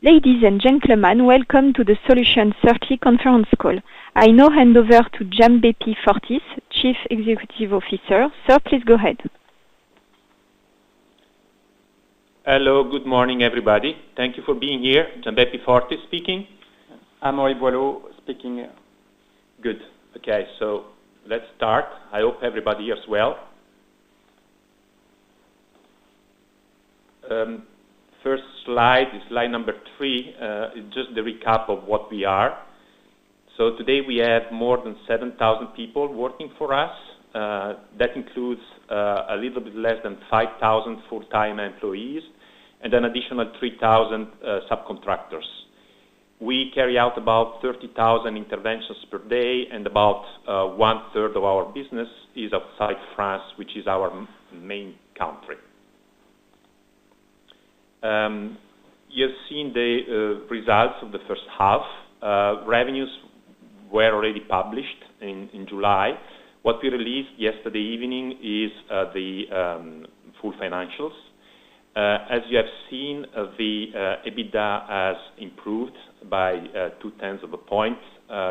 Ladies and gentlemen, welcome to the Solution 30 conference call. I now hand over to Gianbeppi Fortis, Chief Executive Officer. Sir, please go ahead. Hello, good morning everybody. Thank you for being here. Gianbeppi Fortis speaking. Amaury Boileau speaking. Good. Okay, so let's start. I hope everybody hears well. First slide is slide number 3, it's just the recap of what we are. So today we have more than 7,000 people working for us. That includes a little bit less than 5,000 full-time employees and an additional 3,000 subcontractors. We carry out about 30,000 interventions per day, and about 1/3 of our business is outside France, which is our main country. You've seen the results of the first half. Revenues were already published in July. What we released yesterday evening is the full financials. As you have seen, the EBITDA has improved by 0.2 of a point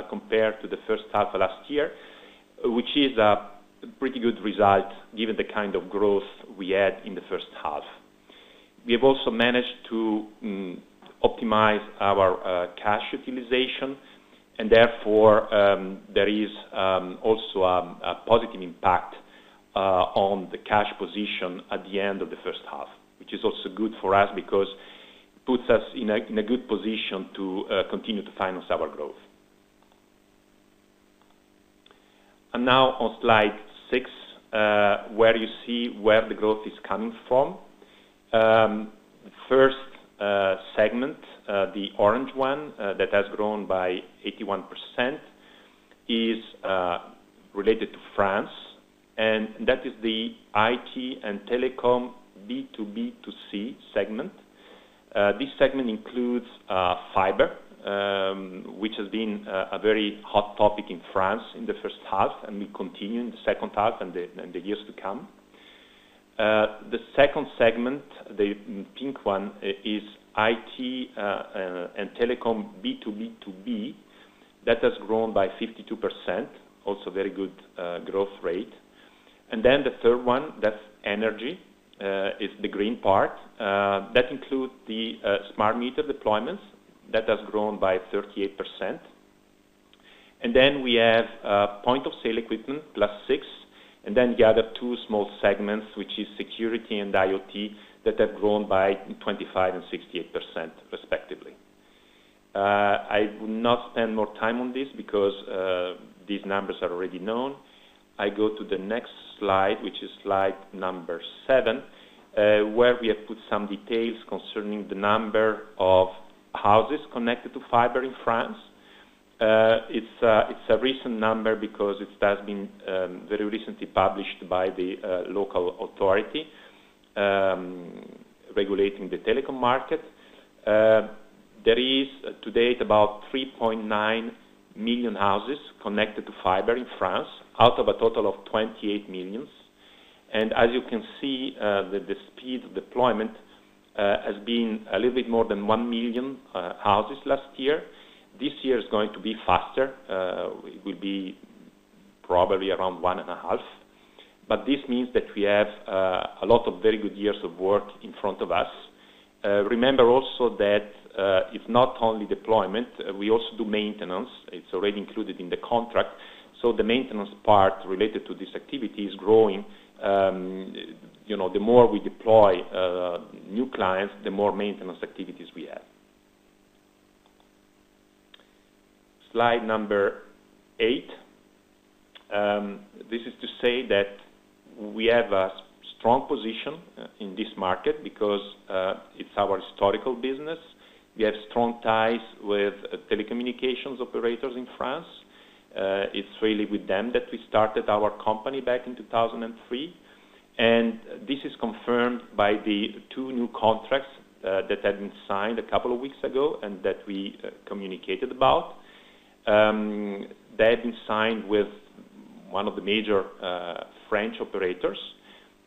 compared to the first half of last year, which is a pretty good result given the kind of growth we had in the first half. We have also managed to optimize our cash utilization, and therefore there is also a positive impact on the cash position at the end of the first half, which is also good for us because it puts us in a good position to continue to finance our growth. I'm now on slide 6, where you see where the growth is coming from. The first segment, the orange one, that has grown by 81%, is related to France, and that is the IT and telecom B2B2C segment. This segment includes fiber, which has been a very hot topic in France in the first half, and will continue in the second half and the years to come. The second segment, the pink one, is IT and telecom B2B2B. That has grown by 52%, also very good growth rate. And then the third one, that's energy, is the green part. That includes the smart meter deployments. That has grown by 38%. And then we have point of sale equipment, +6%. And then the other two small segments, which is security and IoT, that have grown by 25% and 68%, respectively. I will not spend more time on this because these numbers are already known. I go to the next slide, which is slide number 7, where we have put some details concerning the number of houses connected to fiber in France. It's a recent number because it has been very recently published by the local authority regulating the telecom market. There is to date about 3.9 million houses connected to fiber in France, out of a total of 28 million. And as you can see, the speed of deployment has been a little bit more than 1 million houses last year. This year is going to be faster. It will be probably around 1.5. But this means that we have a lot of very good years of work in front of us. Remember also that it's not only deployment, we also do maintenance. It's already included in the contract. So the maintenance part related to this activity is growing. The more we deploy new clients, the more maintenance activities we have. Slide number 8. This is to say that we have a strong position in this market because it's our historical business. We have strong ties with telecommunications operators in France. It's really with them that we started our company back in 2003. And this is confirmed by the 2 new contracts that had been signed a couple of weeks ago and that we communicated about. They have been signed with one of the major French operators.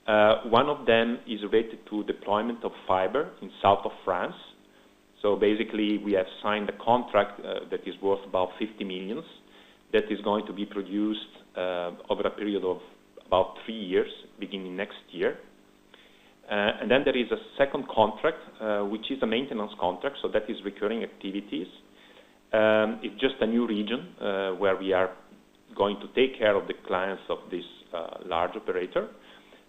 One of them is related to deployment of fiber in south of France. So basically, we have signed a contract that is worth about 50 million that is going to be produced over a period of about 3 years, beginning next year. And then there is a second contract, which is a maintenance contract, so that is recurring activities. It's just a new region where we are going to take care of the clients of this large operator.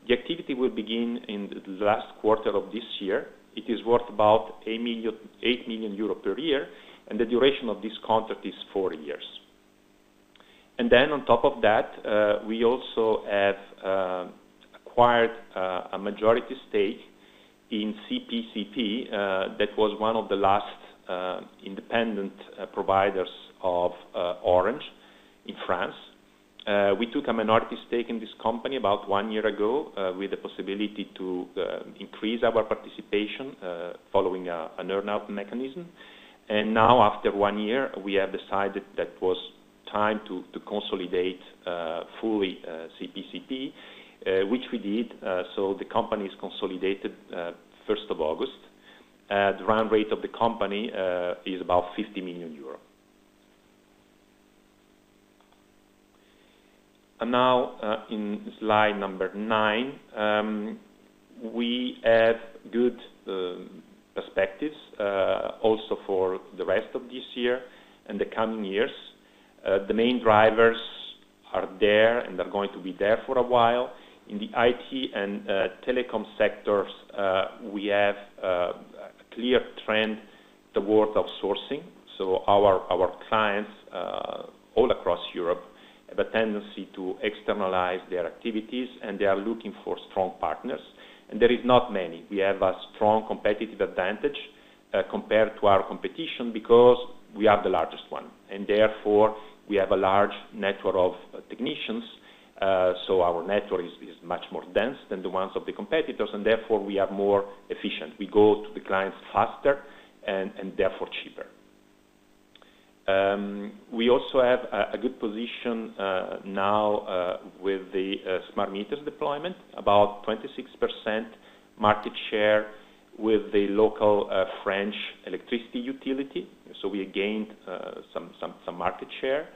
The activity will begin in the last quarter of this year. It is worth about 8 million euro per year, and the duration of this contract is 4 years. And then on top of that, we also have acquired a majority stake in CPCP, that was one of the last independent providers of Orange in France. We took a minority stake in this company about 1 year ago with the possibility to increase our participation following an earn-out mechanism. And now, after 1 year, we have decided that was time to consolidate fully CPCP, which we did. So the company is consolidated 1st of August. The run rate of the company is about 50 million euro. And now, in slide number 9, we have good perspectives also for the rest of this year and the coming years. The main drivers are there and are going to be there for a while. In the IT and telecom sectors, we have a clear trend toward outsourcing. So our clients all across Europe have a tendency to externalize their activities, and they are looking for strong partners. And there is not many. We have a strong competitive advantage compared to our competition because we are the largest one, and therefore we have a large network of technicians. So our network is much more dense than the ones of the competitors, and therefore we are more efficient. We go to the clients faster and therefore cheaper. We also have a good position now with the smart meters deployment, about 26% market share with the local French electricity utility. So we gained some market share.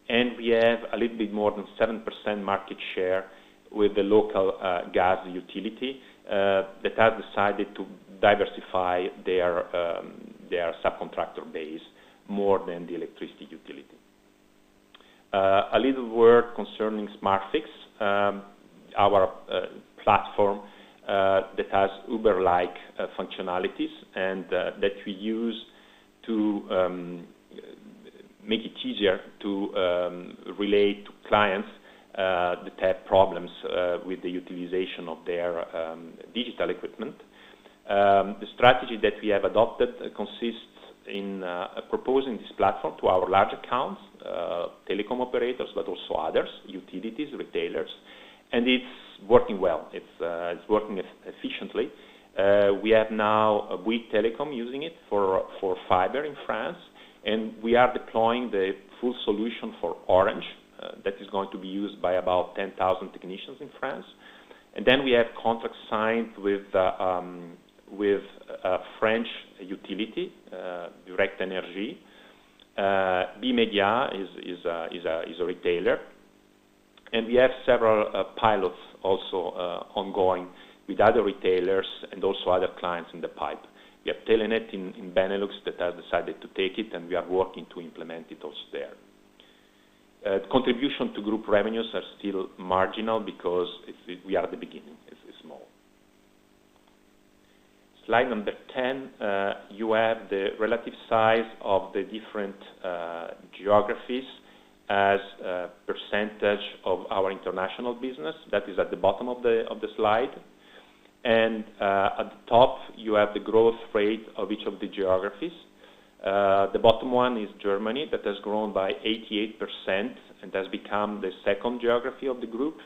And we have a little bit more than 7% market share with the local gas utility that has decided to diversify their subcontractor base more than the electricity utility. A little word concerning SmartFix, our platform that has Uber-like functionalities and that we use to make it easier to relate to clients that have problems with the utilization of their digital equipment. The strategy that we have adopted consists in proposing this platform to our large accounts, telecom operators, but also others, utilities, retailers, and it's working well. It's working efficiently. We have now Bouygues Telecom using it for fiber in France, and we are deploying the full solution for Orange that is going to be used by about 10,000 technicians in France. And then we have contracts signed with a French utility, Direct Energie. B-Media is a retailer. And we have several pilots also ongoing with other retailers and also other clients in the pipe. We have Telenet in Benelux that has decided to take it, and we are working to implement it also there. Contribution to group revenues are still marginal because we are at the beginning. It's small. Slide number 10, you have the relative size of the different geographies as a percentage of our international business. That is at the bottom of the slide. And at the top, you have the growth rate of each of the geographies. The bottom one is Germany, that has grown by 88% and has become the second geography of the group.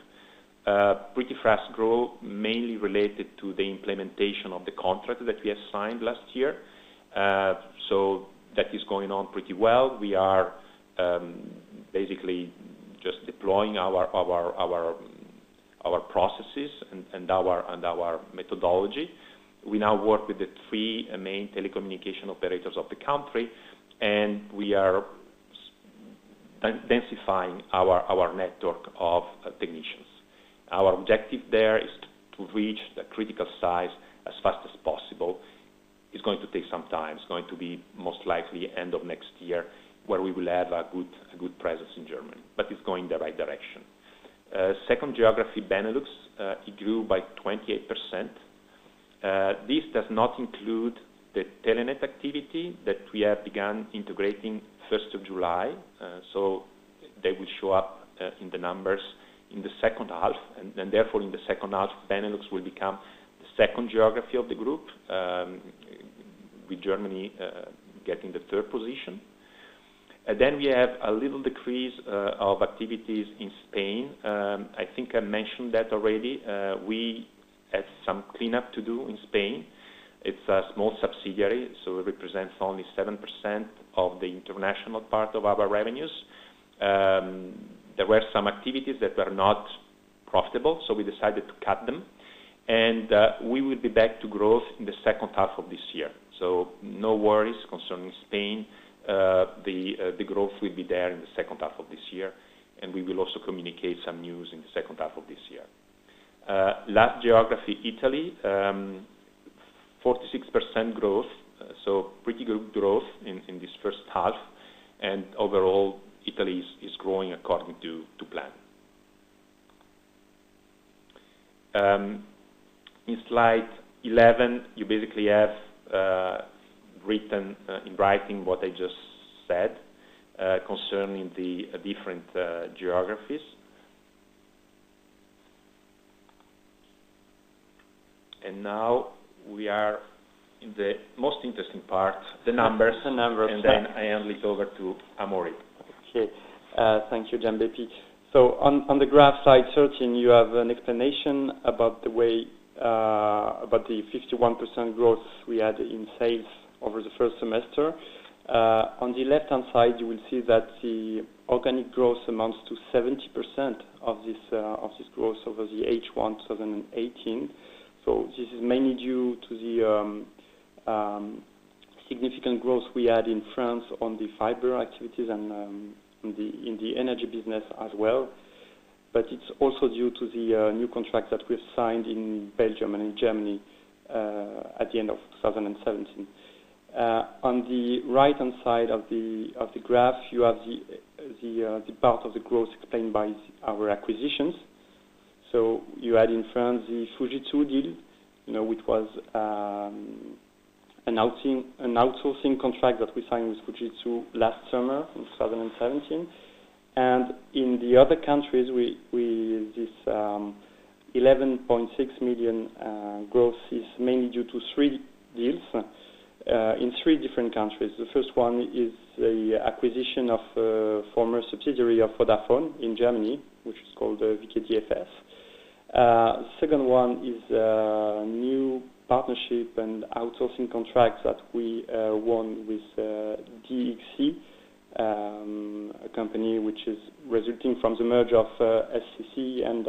Pretty fast growth, mainly related to the implementation of the contract that we have signed last year. So that is going on pretty well. We are basically just deploying our processes and our methodology. We now work with the three main telecommunication operators of the country, and we are densifying our network of technicians. Our objective there is to reach the critical size as fast as possible. It's going to take some time. It's going to be most likely end of next year, where we will have a good presence in Germany, but it's going the right direction. Second geography, Benelux, it grew by 28%. This does not include the Telenet activity that we have begun integrating 1st of July, so they will show up in the numbers in the second half, and therefore in the second half, Benelux will become the second geography of the group, with Germany getting the third position. Then we have a little decrease of activities in Spain. I think I mentioned that already. We had some cleanup to do in Spain. It's a small subsidiary, so it represents only 7% of the international part of our revenues. There were some activities that were not profitable, so we decided to cut them. And we will be back to growth in the second half of this year. So no worries concerning Spain. The growth will be there in the second half of this year, and we will also communicate some news in the second half of this year. Last geography, Italy, 46% growth, so pretty good growth in this first half, and overall Italy is growing according to plan. In slide 11, you basically have written in writing what I just said concerning the different geographies. And now we are in the most interesting part, the numbers. And then I hand it over to Amaury. Okay, thank you, Gianbeppi. So on the graph, slide 13, you have an explanation about the way, about the 51% growth we had in sales over the first semester. On the left-hand side, you will see that the organic growth amounts to 70% of this growth over the H1 2018. So this is mainly due to the significant growth we had in France on the fiber activities and in the energy business as well. But it's also due to the new contracts that we've signed in Belgium and in Germany at the end of 2017. On the right-hand side of the graph, you have the part of the growth explained by our acquisitions. So you had in France the Fujitsu deal, which was an outsourcing contract that we signed with Fujitsu last summer in 2017. And in the other countries, this 11.6 million growth is mainly due to 3 deals in 3 different countries. The first one is the acquisition of a former subsidiary of Vodafone in Germany, which is called VKDFS. The second one is a new partnership and outsourcing contracts that we won with DXC, a company which is resulting from the merger of SCC and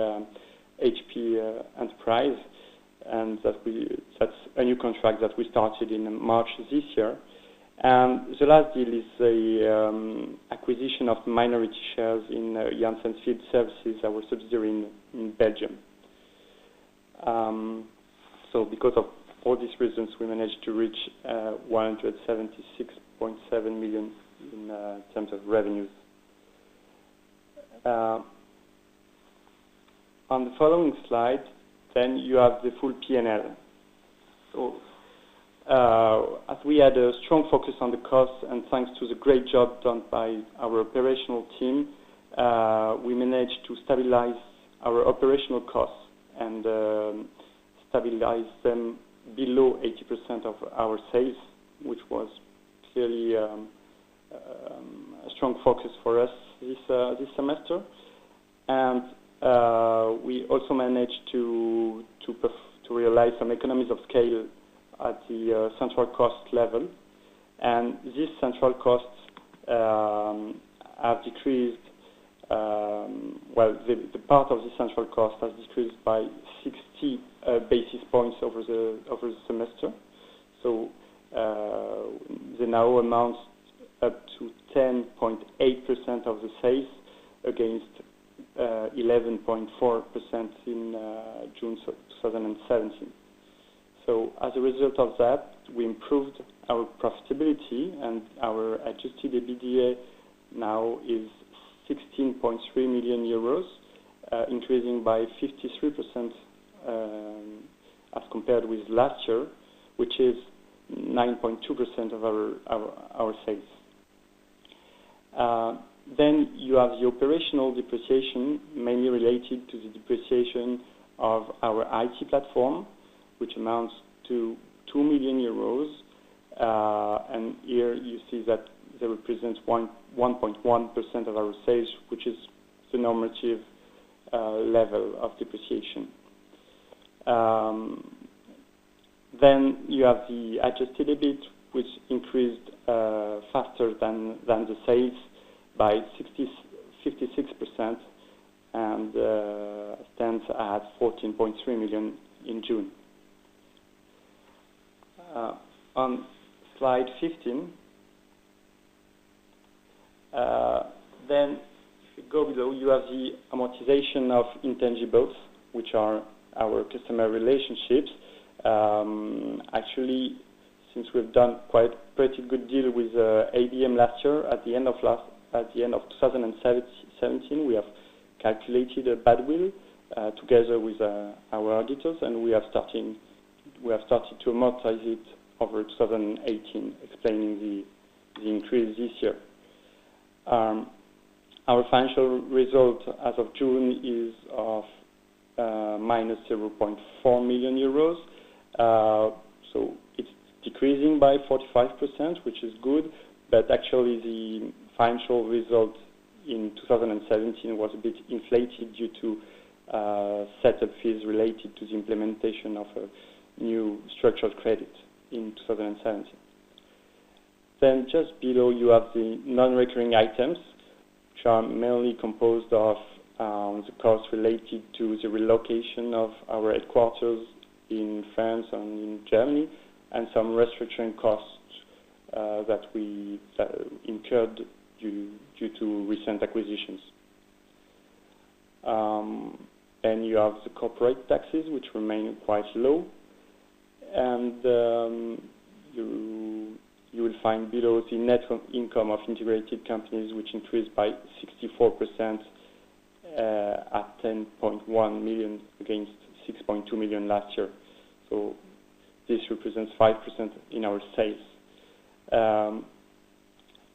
HP Enterprise, and that's a new contract that we started in March this year. And the last deal is the acquisition of minority shares in Janssen Field Services, our subsidiary in Belgium. So because of all these reasons, we managed to reach 176.7 million in terms of revenues. On the following slide, then you have the full P&L. So, as we had a strong focus on the costs, and thanks to the great job done by our operational team, we managed to stabilize our operational costs and stabilize them below 80% of our sales, which was clearly a strong focus for us this semester. And we also managed to realize some economies of scale at the central cost level. And these central costs have decreased the part of the central cost has decreased by 60 basis points over the semester. So they now amount up to 10.8% of the sales against 11.4% in June 2017. So as a result of that, we improved our profitability, and our adjusted EBITDA now is 16.3 million euros, increasing by 53% as compared with last year, which is 9.2% of our sales. Then you have the operational depreciation, mainly related to the depreciation of our IT platform, which amounts to 2 million euros. And here you see that they represent 1.1% of our sales, which is the normative level of depreciation. Then you have the adjusted EBIT, which increased faster than the sales by 56% and stands at 14.3 million in June. On slide 15, then if you go below, you have the amortization of intangibles, which are our customer relationships. Actually, since we've done pretty good deal with ABM last year, at the end of 2017, we have calculated a badwill together with our auditors, and we have started to amortize it over 2018, explaining the increase this year. Our financial result as of June is of minus 0.4 million euros. So it's decreasing by 45%, which is good, but actually the financial result in 2017 was a bit inflated due to setup fees related to the implementation of a new structured credit in 2017. Then just below you have the non-recurring items, which are mainly composed of the costs related to the relocation of our headquarters in France and in Germany, and some restructuring costs that we incurred due to recent acquisitions. And you have the corporate taxes, which remain quite low, and you will find below the net income of integrated companies, which increased by 64% at 10.1 million against 6.2 million last year. So this represents 5% in our sales.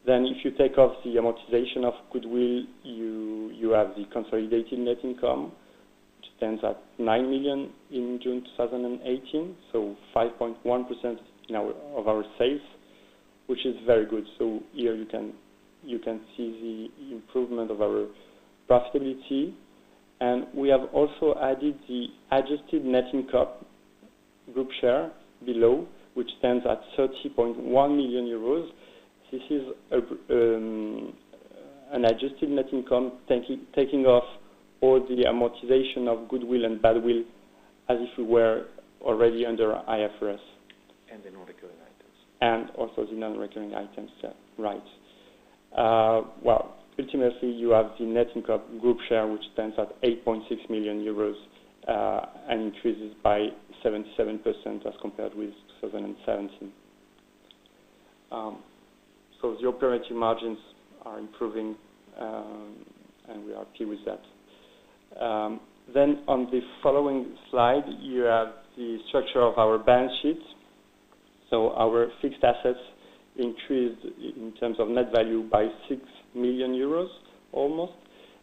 Then if you take off the amortization of goodwill, you have the consolidated net income, which stands at 9 million in June 2018, so 5.1% of our sales, which is very good. So here you can see the improvement of our profitability, and we have also added the adjusted net income group share below, which stands at 30.1 million euros. This is an adjusted net income taking off all the amortization of goodwill and badwill as if we were already under IFRS. And the non-recurring items. And also the non-recurring items, right. Ultimately you have the net income group share, which stands at 8.6 million euros and increases by 77% as compared with 2017. So the operating margins are improving, and we are happy with that. Then on the following slide, you have the structure of our balance sheet. So our fixed assets increased in terms of net value by 6 million euros almost.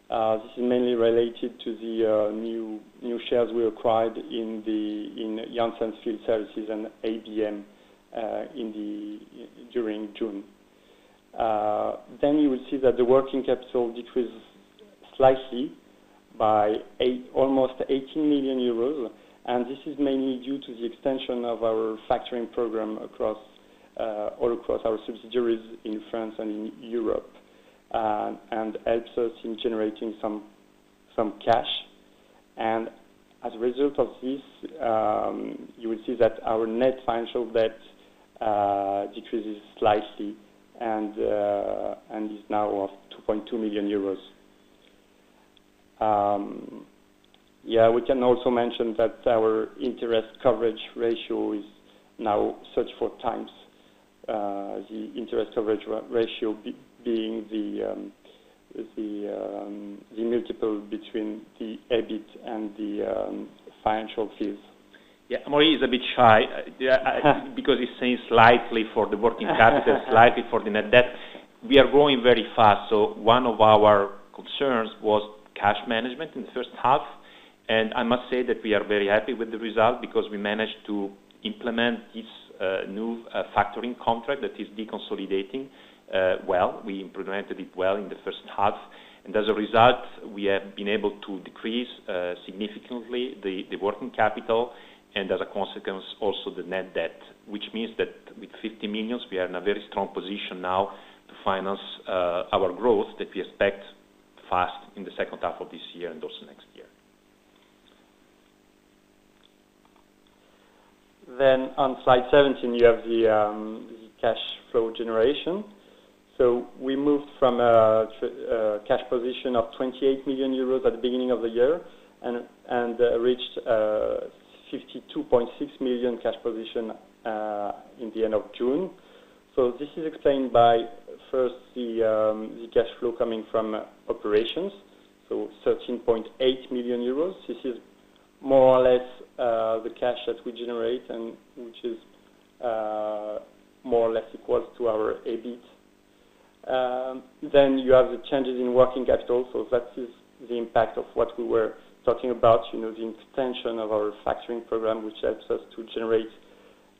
This is mainly related to the new shares we acquired in Janssen Field Services and ABM during June. Then you will see that the working capital decreased slightly by almost 18 million euros, and this is mainly due to the extension of our factoring program all across our subsidiaries in France and in Europe. and helps us in generating some cash. And as a result of this, you will see that our net financial debt decreases slightly and is now of 2.2 million euros. Yeah, we can also mention that our interest coverage ratio is now 34 times. The interest coverage ratio being the multiple between the EBIT and the financial fees. Yeah, Amaury is a bit shy because he's saying slightly for the working capital, slightly for the net debt. We are growing very fast, so one of our concerns was cash management in the first half, and I must say that we are very happy with the result because we managed to implement this new factoring contract that is deconsolidating well. We implemented it well in the first half, and as a result, we have been able to decrease significantly the working capital, and as a consequence, also the net debt, which means that with 50 million, we are in a very strong position now to finance our growth that we expect fast in the second half of this year and also next year. Then on slide 17, you have the cash flow generation. So we moved from a cash position of 28 million euros at the beginning of the year and reached 52.6 million cash position in the end of June. So this is explained by first the cash flow coming from operations, so 13.8 million euros. This is more or less the cash that we generate, and which is more or less equal to our EBIT. Then you have the changes in working capital, so that is the impact of what we were talking about, you know, the extension of our factoring program, which helps us to generate,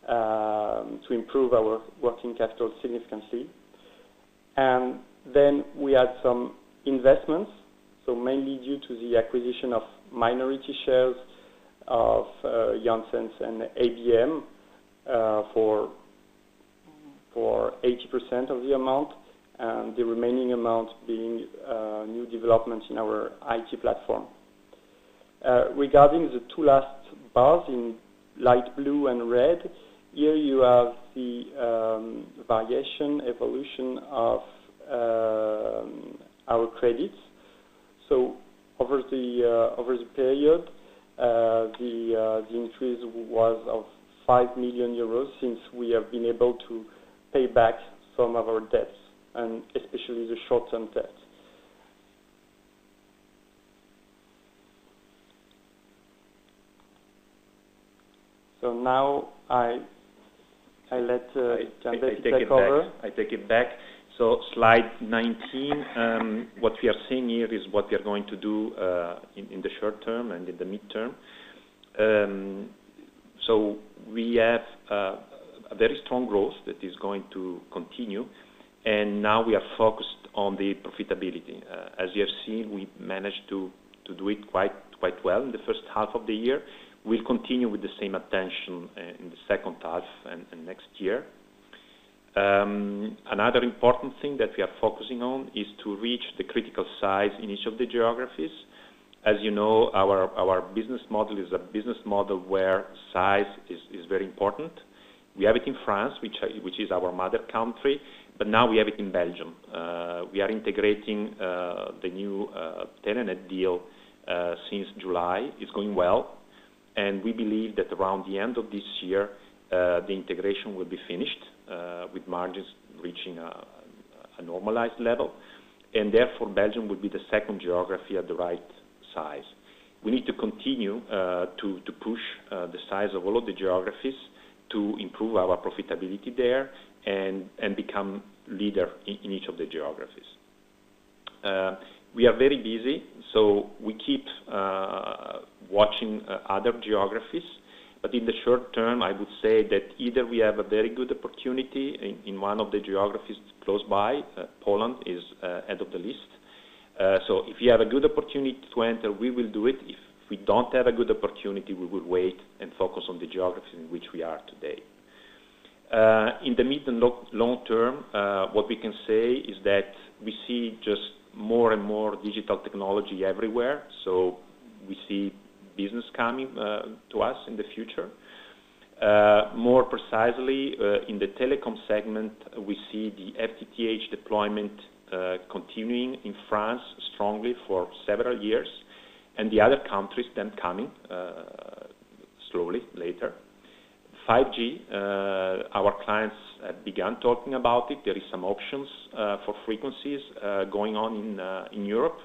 to improve our working capital significantly. And then we had some investments, so mainly due to the acquisition of minority shares of Janssens and ABM for 80% of the amount, and the remaining amount being new developments in our IT platform. Regarding the two last bars in light blue and red, here you have the variation, evolution of our credits. So over the period, the increase was of 5 million euros, since we have been able to pay back some of our debts, and especially the short-term debt. So now I let Gianbeppi take over. I take it back. So slide 19, what we are seeing here is what we are going to do in the short term and in the midterm. So we have a very strong growth that is going to continue, and now we are focused on the profitability. As you have seen, we managed to do it quite well in the first half of the year. We'll continue with the same attention in the second half and next year. Another important thing that we are focusing on is to reach the critical size in each of the geographies. As you know, our business model is a business model where size is very important. We have it in France, which is our mother country, but now we have it in Belgium. We are integrating the new Telenet deal since July. It's going well, and we believe that around the end of this year, the integration will be finished, with margins reaching a normalized level, and therefore Belgium will be the second geography at the right size. We need to continue to push the size of all of the geographies to improve our profitability there and become leader in each of the geographies. We are very busy, so we keep watching other geographies. But in the short term, I would say that either we have a very good opportunity in one of the geographies close by. Poland is head of the list. So if you have a good opportunity to enter, we will do it. If we don't have a good opportunity, we will wait and focus on the geographies in which we are today. In the mid and long term, what we can say is that we see just more and more digital technology everywhere. So we see business coming to us in the future. More precisely, in the telecom segment, we see the FTTH deployment continuing in France strongly for several years, and the other countries then coming slowly later. 5G, our clients have begun talking about it. There is some options for frequencies going on in Europe,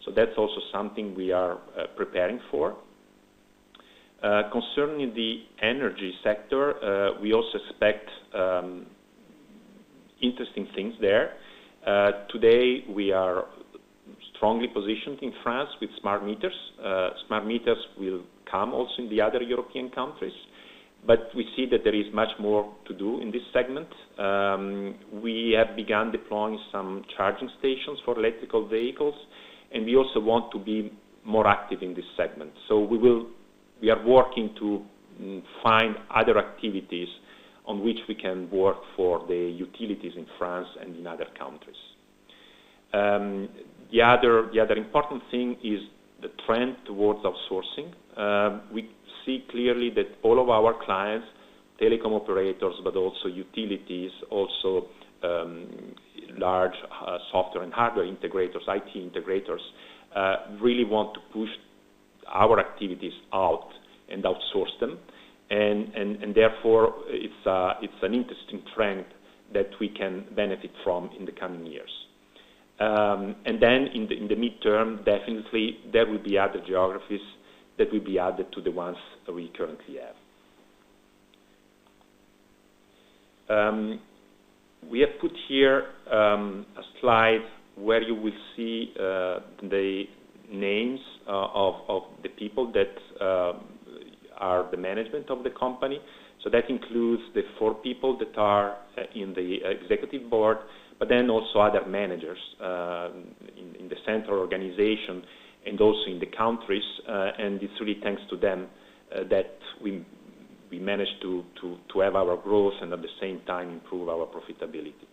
so that's also something we are preparing for. Concerning the energy sector, we also expect interesting things there. Today, we are strongly positioned in France with smart meters. Smart meters will come also in the other European countries, but we see that there is much more to do in this segment. We have begun deploying some charging stations for electrical vehicles, and we also want to be more active in this segment. So we are working to find other activities on which we can work for the utilities in France and in other countries. The other important thing is the trend towards outsourcing. We see clearly that all of our clients, telecom operators, but also utilities, also large software and hardware integrators, IT integrators, really want to push our activities out and outsource them, and therefore it's an interesting trend that we can benefit from in the coming years. And then in the midterm, definitely there will be other geographies that will be added to the ones that we currently have. We have put here a slide where you will see the names of the people that are the management of the company. So that includes the 4 people that are in the executive board, but then also other managers in the central organization and also in the countries, and it's really thanks to them that we managed to have our growth and at the same time improve our profitability.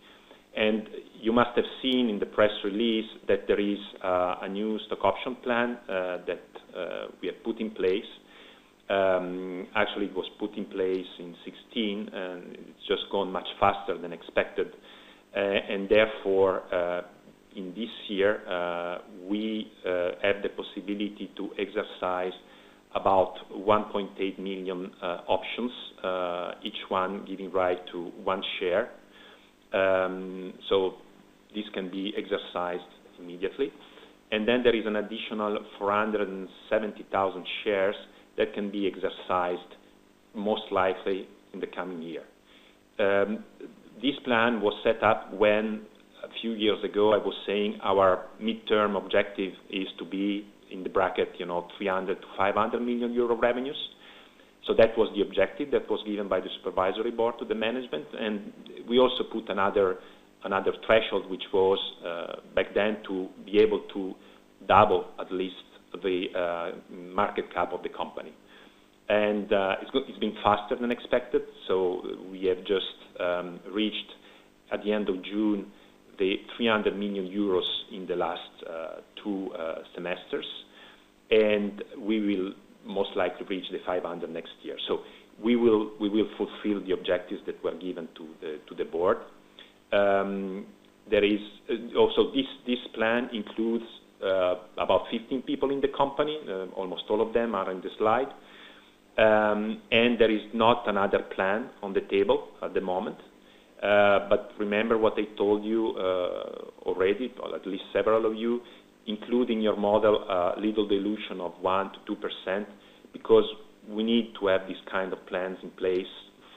And you must have seen in the press release that there is a new stock option plan that we have put in place. Actually, it was put in place in 2016, and it's just gone much faster than expected. And therefore, in this year, we have the possibility to exercise about 1.8 million options, each one giving right to 1 share. So this can be exercised immediately. And then there is an additional 470,000 shares that can be exercised most likely in the coming year. This plan was set up when a few years ago I was saying our midterm objective is to be in the bracket, 300 to 500 million euro revenues. So that was the objective that was given by the supervisory board to the management, and we also put another threshold, which was back then to be able to double at least the market cap of the company. And it's been faster than expected, so we have just reached at the end of June the 300 million euros in the last 2 semesters, and we will most likely reach the 500 next year. So we will fulfill the objectives that were given to the board. There is also this plan includes about 15 people in the company. Almost all of them are in the slide, and there is not another plan on the table at the moment. But remember what I told you already, or at least several of you, include in your model little dilution of 1% to 2%, because we need to have these kind of plans in place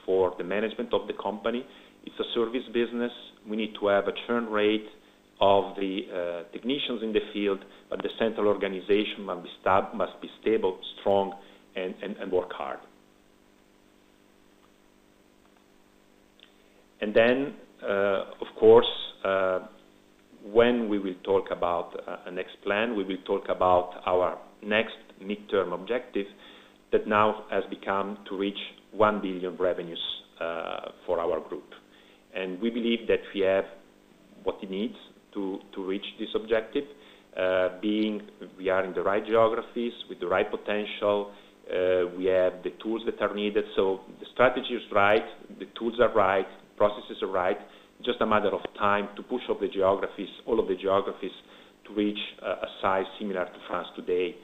for the management of the company. It's a service business. We need to have a churn rate of the technicians in the field, but the central organization must be stable, strong, and work hard. And then, of course, when we will talk about a next plan, we will talk about our next midterm objective that now has become to reach 1 billion revenues for our group. And we believe that we have what it needs to reach this objective, being we are in the right geographies with the right potential, we have the tools that are needed. So the strategy is right, the tools are right, processes are right, just a matter of time to push all of the geographies to reach a size similar to France today,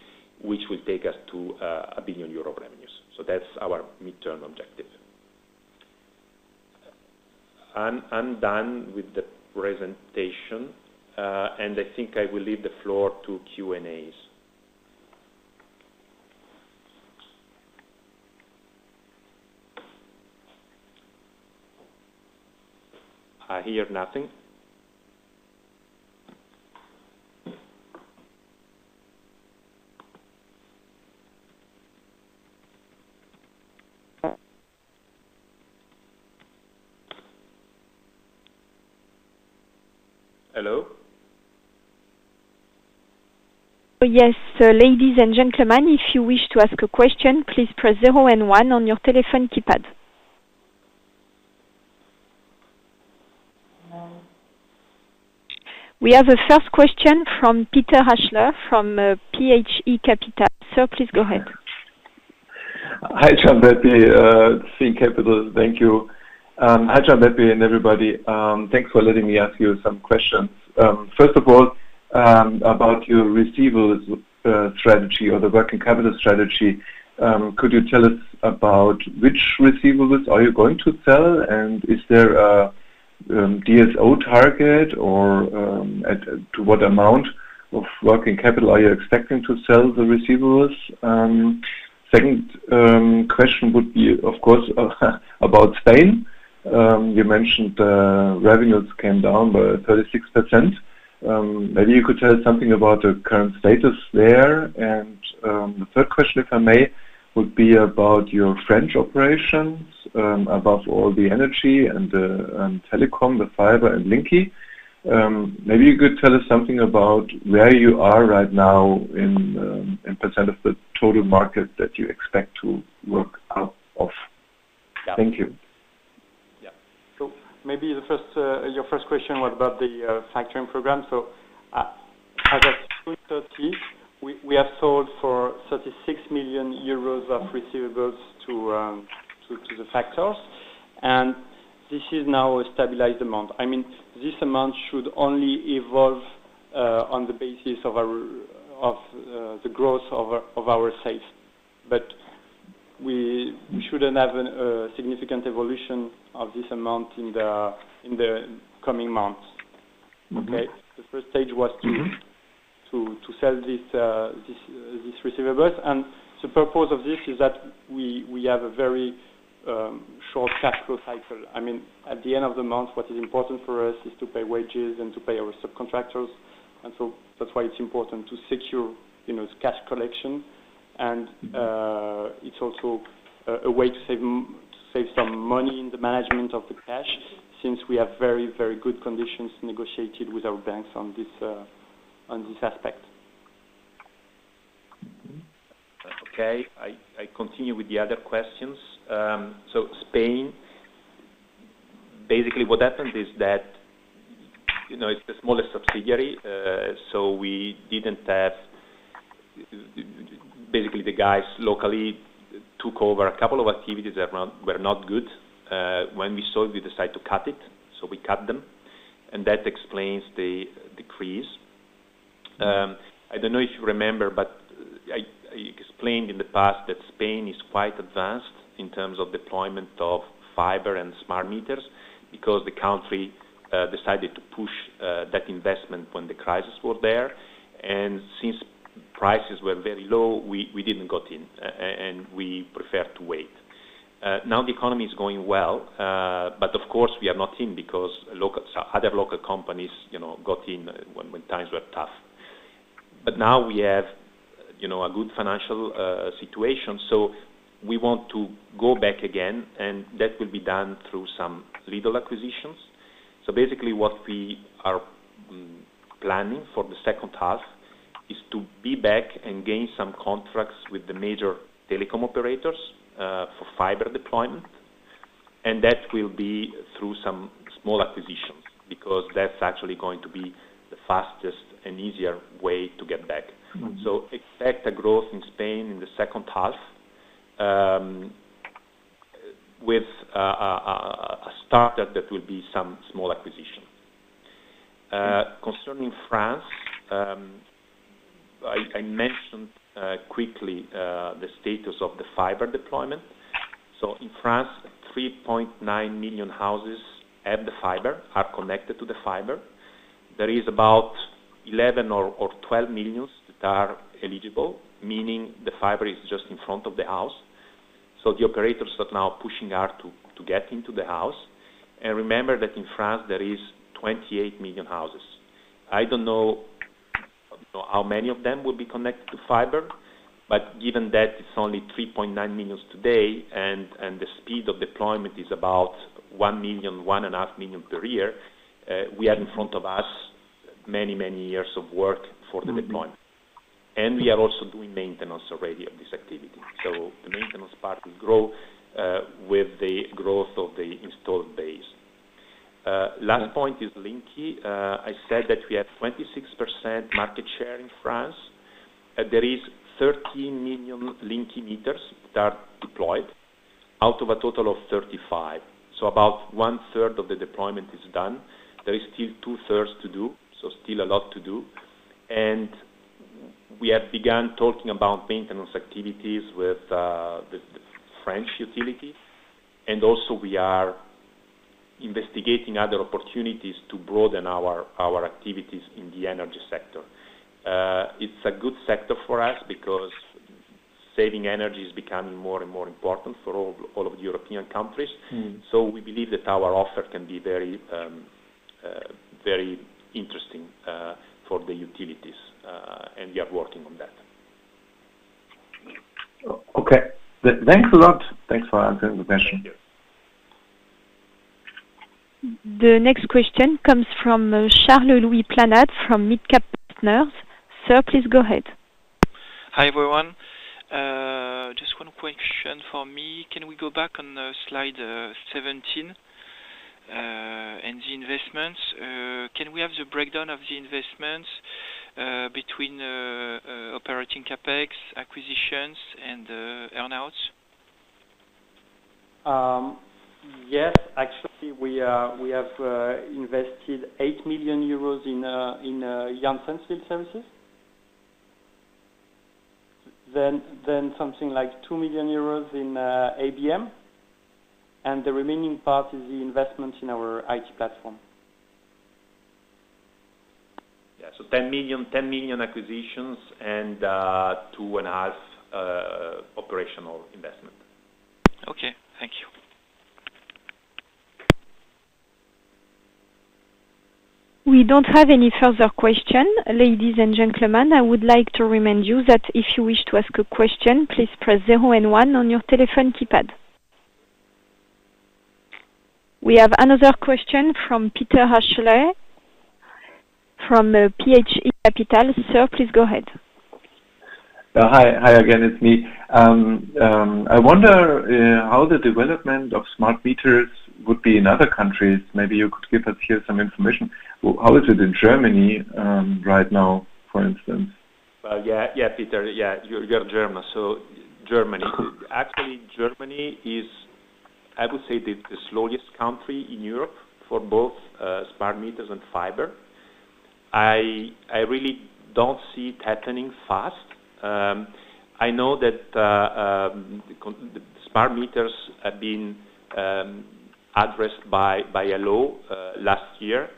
which will take us to €1 billion revenues. So that's our midterm objective. I'm done with the presentation, and I think I will leave the floor to Q&As. I hear nothing. Hello? Yes, ladies and gentlemen, if you wish to ask a question, please press 0 and 1 on your telephone keypad. We have a first question from Peter Haschler from PHE Capital. Sir, please go ahead. Hi, Gianbeppe, C Capital, thank you. Hi, Gianbeppe and everybody. Thanks for letting me ask you some questions. First of all, about your receivables strategy or the working capital strategy, could you tell us about which receivables are you going to sell, and is there a DSO target, or to what amount of working capital are you expecting to sell the receivables? Second question would be, of course, about Spain. You mentioned revenues came down by 36%. Maybe you could tell us something about the current status there. And the third question, if I may, would be about your French operations, above all the energy and the telecom, the fiber and Linky. Maybe you could tell us something about where you are right now in percent of the total market that you expect to work out of. Yeah. Thank you. Yeah. So maybe your first question was about the factoring program. So as of June 30, we have sold for 36 million euros of receivables to the factors, and this is now a stabilized amount. I mean, this amount should only evolve on the basis of the growth of our sales, but we shouldn't have a significant evolution of this amount in the coming months. Mm-hmm. Okay, the first stage was to sell these receivables, and the purpose of this is that we have a very short cash flow cycle. I mean, at the end of the month, what is important for us is to pay wages and to pay our subcontractors, and so that's why it's important to secure, cash collection, and it's also a way to save some money in the management of the cash, since we have very, very good conditions negotiated with our banks on this aspect. Okay, I continue with the other questions. So Spain, basically what happened is that, it's the smallest subsidiary, so we didn't have, basically the guys locally took over a couple of activities that were not good. When we saw it, we decided to cut it, so we cut them, and that explains the decrease. I don't know if you remember, but I explained in the past that Spain is quite advanced in terms of deployment of fiber and smart meters, because the country decided to push that investment when the crisis was there, and since prices were very low, we didn't got in, and we preferred to wait. Now the economy is going well, but of course we are not in, because other local companies, got in when times were tough. But now we have, a good financial situation, so we want to go back again, and that will be done through some little acquisitions. So basically what we are planning for the second half is to be back and gain some contracts with the major telecom operators for fiber deployment. and that will be through some small acquisitions, because that's actually going to be the fastest and easier way to get back. So expect a growth in Spain in the second half, with a starter that will be some small acquisition. Concerning France, I mentioned quickly the status of the fiber deployment. So in France, 3.9 million houses have the fiber, are connected to the fiber. There is about 11 or 12 million that are eligible, meaning the fiber is just in front of the house. So the operators are now pushing hard to get into the house. And remember that in France there is 28 million houses. I don't know how many of them will be connected to fiber, but given that it's only 3.9 million today, and the speed of deployment is about 1 million, 1.5 million per year, we have in front of us many years of work for the deployment. And we are also doing maintenance already of this activity. So the maintenance part will grow with the growth of the installed base. Last point is Linky. I said that we have 26% market share in France. There is 13 million Linky meters that are deployed out of a total of 35. So about 1/3 of the deployment is done. There is still 2/3 to do, so still a lot to do. And we have begun talking about maintenance activities with the French utility, and also we are investigating other opportunities to broaden our activities in the energy sector. It's a good sector for us because saving energy is becoming more and more important for all of the European countries. So we believe that our offer can be very interesting for the utilities, and we are working on that. Okay. Thanks a lot. Thanks for answering the question. The next question comes from Charles-Louis Planade from Midcap Partners. Sir, please go ahead. Hi, everyone. Just one question for me. Can we go back on slide 17 and the investments? Can we have the breakdown of the investments between operating capex, acquisitions, and earnouts? Yes, actually, we have invested 8 million euros in Janssen Field Services. Then something like 2 million euros in ABM, and the remaining part is the investment in our IT platform. Yeah, so 10 million acquisitions and 2.5 operational investment. Okay, thank you. We don't have any further questions. Ladies and gentlemen, I would like to remind you that if you wish to ask a question, please press 0 and 1 on your telephone keypad. We have another question from Peter Ashley from PHE Capital. Sir, please go ahead. Hi again, it's me. I wonder how the development of smart meters would be in other countries. Maybe you could give us here some information. How is it in Germany right now, for instance? Well, yeah, Peter, you're German. So Germany, actually, Germany is, I would say, the slowest country in Europe for both smart meters and fiber. I really don't see it happening fast. I know that the smart meters have been addressed by a law last year,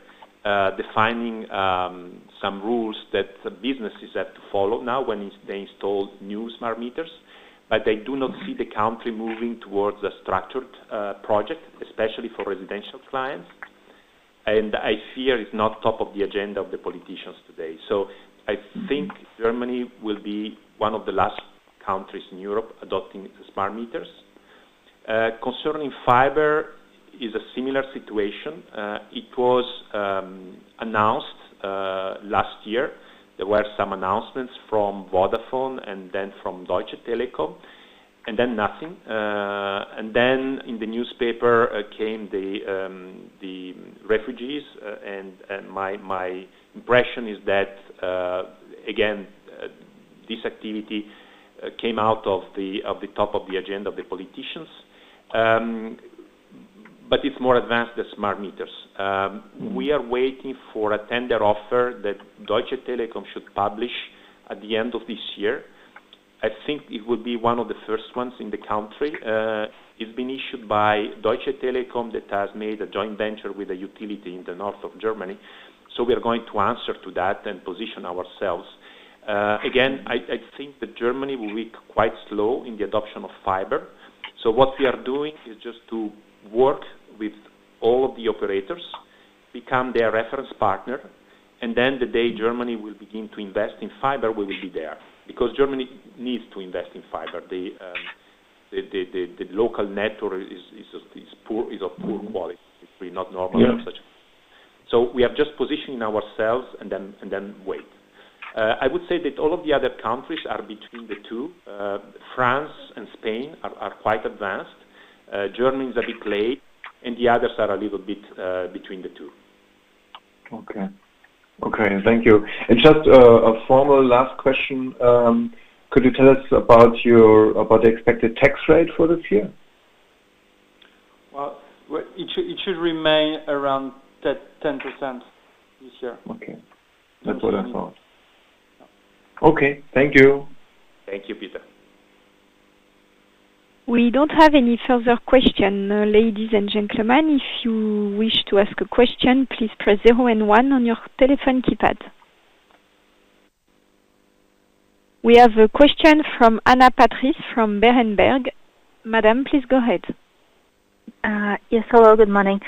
defining some rules that businesses have to follow now when they install new smart meters. But I do not see the country moving towards a structured project, especially for residential clients. And I fear it's not top of the agenda of the politicians today. So I think Germany will be one of the last countries in Europe adopting smart meters. Concerning fiber, is a similar situation. It was announced last year. There were some announcements from Vodafone and then from Deutsche Telekom. and then nothing. And then in the newspaper came the refugees, and my impression is that again this activity came out of the top of the agenda of the politicians. But it's more advanced than smart meters. We are waiting for a tender offer that Deutsche Telekom should publish at the end of this year. I think it will be one of the first ones in the country. It's been issued by Deutsche Telekom, that has made a joint venture with a utility in the north of Germany. So we are going to answer to that and position ourselves. Again, I think that Germany will be quite slow in the adoption of fiber. So what we are doing is just to work with all of the operators, become their reference partner, and then the day Germany will begin to invest in fiber, we will be there. Because Germany needs to invest in fiber. The local network is of poor quality. It's really not normal. Yeah. Such. So we are just positioning ourselves and then wait. I would say that all of the other countries are between the two. France and Spain are quite advanced. Germany is a bit late, and the others are a little bit between the two. Okay. Okay, thank you. And just a formal last question. Could you tell us about the expected tax rate for this year? Well, it should remain around 10% this year. Okay, that's what I thought. Okay, thank you. Thank you, Peter. We don't have any further questions, ladies and gentlemen. If you wish to ask a question, please press 0 and 1 on your telephone keypad. We have a question from Anna Patrice from Berenberg. Madam, please go ahead. Yes, hello, good morning.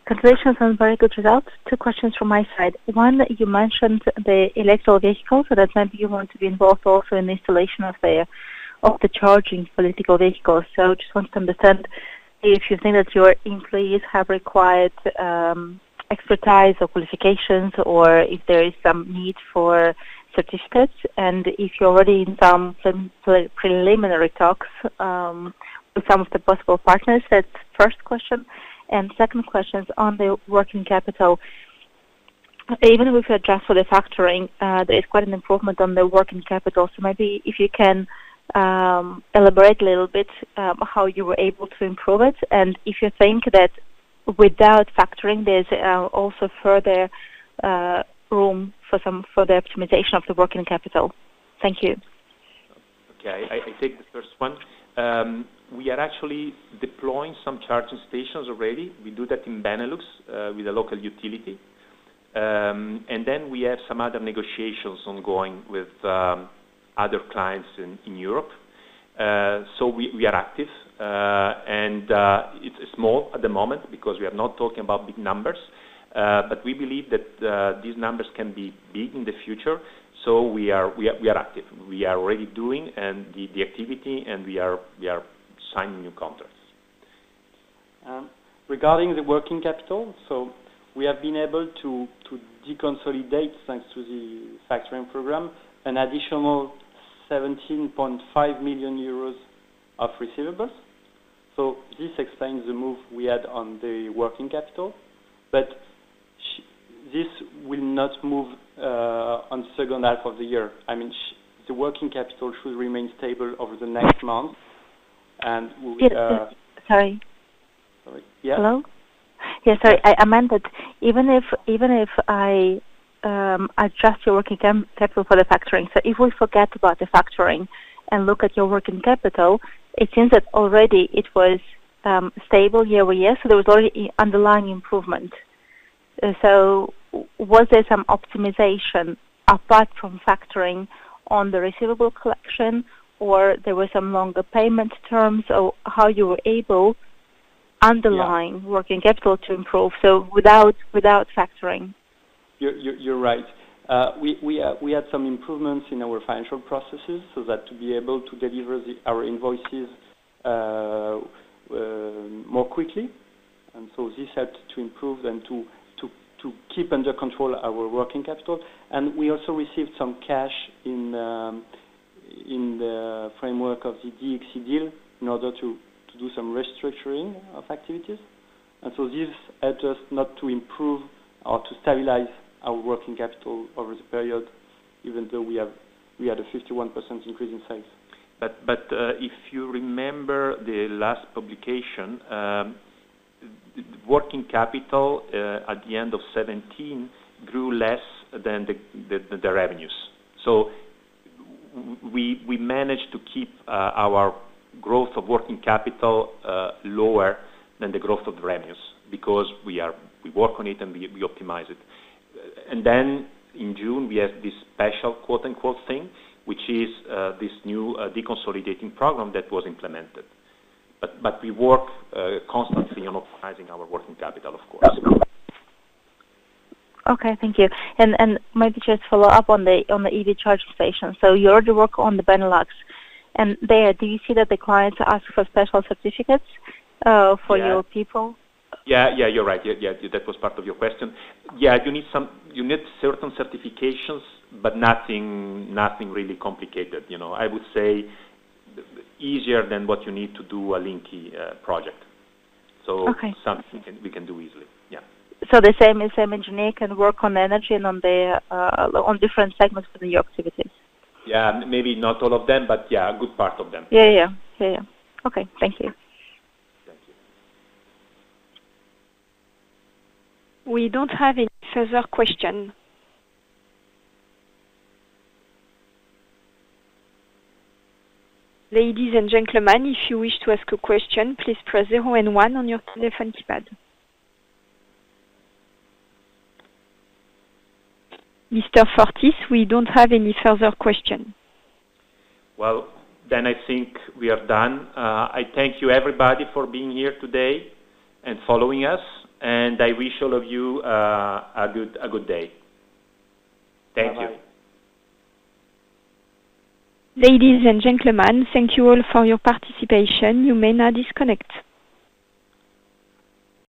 Congratulations on very good results. 2 questions from my side. One, you mentioned the electrical vehicles, so that maybe you want to be involved also in the installation of the charging for electrical vehicles. So just want to understand if you think that your employees have required expertise or qualifications, or if there is some need for certificates, and if you're already in some preliminary talks with some of the possible partners. That's first question. And second question is on the working capital. Even if you adjust for the factoring, there is quite an improvement on the working capital. So maybe if you can elaborate a little bit how you were able to improve it, and if you think that without factoring there's also further room for some further optimization of the working capital. Thank you. Okay, I take the first one. We are actually deploying some charging stations already. We do that in Benelux with a local utility. And then we have some other negotiations ongoing with other clients in Europe. So we are active, and it's small at the moment because we are not talking about big numbers. But we believe that these numbers can be big in the future. So we are active. We are already doing the activity, and we are signing new contracts. Regarding the working capital, so we have been able to deconsolidate, thanks to the factoring program, an additional 17.5 million euros of receivables. So this explains the move we had on the working capital, but this will not move on the second half of the year. I mean, the working capital should remain stable over the next month. And sorry. Yeah. Hello. Yeah, sorry. I meant that even if I adjust your working capital for the factoring, so if we forget about the factoring and look at your working capital, it seems that already it was stable year over year. So there was already underlying improvement. So was there some optimization apart from factoring on the receivable collection, or there were some longer payment terms, or how you were able underlying working capital to improve? So without factoring. You're right. We had some improvements in our financial processes, so that to be able to deliver our invoices more quickly, and so this helped to improve and to keep under control our working capital. And we also received some cash in the framework of the DXC deal in order to do some restructuring of activities. And so this helped us not to improve or to stabilize our working capital over the period, even though we had a 51% increase in sales. But if you remember the last publication, working capital at the end of 2017 grew less than the revenues. So we managed to keep our growth of working capital lower than the growth of the revenues, because we work on it and we optimize it. And then in June we have this special quote-unquote thing, which is this new deconsolidating program that was implemented. But we work constantly on optimizing our working capital, of course. Okay, thank you. And maybe just follow up on the EV charging station. So you already work on the Benelux, and there, do you see that the clients ask for special certificates for your people? Yeah, you're right. Yeah, that was part of your question. Yeah, you need certain certifications, but nothing really complicated. I would say easier than what you need to do a Linky project. So something we can do easily. Yeah. So the same engineer can work on energy and on on different segments within your activities. Yeah, maybe not all of them, but yeah, a good part of them. Yeah. Okay, thank you. We don't have any further questions. Ladies and gentlemen, if you wish to ask a question, please press 0 and 1 on your telephone keypad. Mr. Fortis, we don't have any further questions. Well, then I think we are done. I thank you everybody for being here today and following us, and I wish all of you a good day. Thank you. Ladies and gentlemen, thank you all for your participation. You may now disconnect.